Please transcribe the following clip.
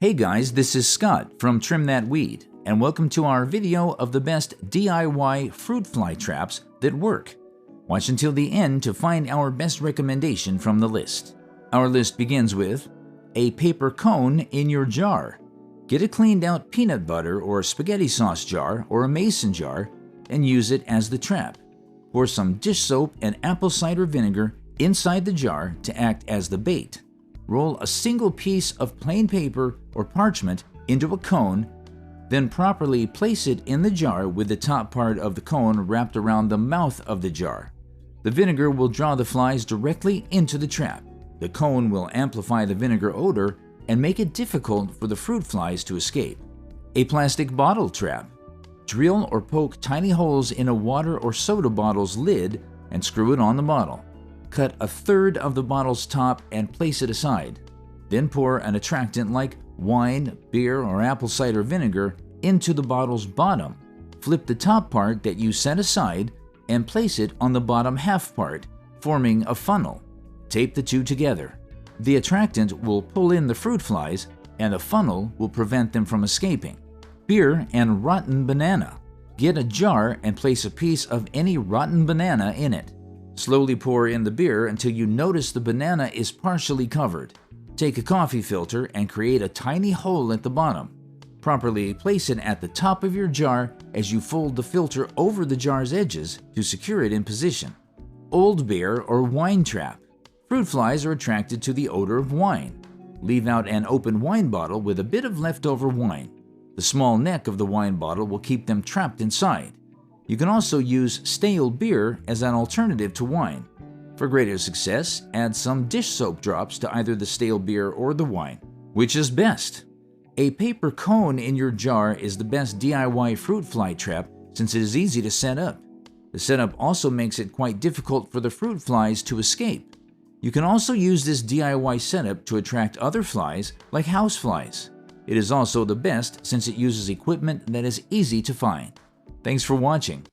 Hey guys, this is Scott from Trim That Weed, and welcome to our video of the best DIY fruit fly traps that work. Watch until the end to find our best recommendation from the list. Our list begins with a paper cone in your jar. Get a cleaned out peanut butter or spaghetti sauce jar or a mason jar and use it as the trap. Pour some dish soap and apple cider vinegar inside the jar to act as the bait. Roll a single piece of plain paper or parchment into a cone, then properly place it in the jar with the top part of the cone wrapped around the mouth of the jar. The vinegar will draw the flies directly into the trap. The cone will amplify the vinegar odor and make it difficult for the fruit flies to escape. A plastic bottle trap. Drill or poke tiny holes in a water or soda bottle's lid and screw it on the bottle. Cut a third of the bottle's top and place it aside. Then pour an attractant like wine, beer, or apple cider vinegar into the bottle's bottom. Flip the top part that you set aside and place it on the bottom half part, forming a funnel. Tape the two together. The attractant will pull in the fruit flies and the funnel will prevent them from escaping. Beer and rotten banana. Get a jar and place a piece of any rotten banana in it. Slowly pour in the beer until you notice the banana is partially covered. Take a coffee filter and create a tiny hole at the bottom. Properly place it at the top of your jar as you fold the filter over the jar's edges to secure it in position. Old beer or wine trap. Fruit flies are attracted to the odor of wine. Leave out an open wine bottle with a bit of leftover wine. The small neck of the wine bottle will keep them trapped inside. You can also use stale beer as an alternative to wine. For greater success, add some dish soap drops to either the stale beer or the wine. Which is best? A paper cone in your jar is the best DIY fruit fly trap since it is easy to set up. The setup also makes it quite difficult for the fruit flies to escape. You can also use this DIY setup to attract other flies like house flies. It is also the best since it uses equipment that is easy to find. Thanks for watching.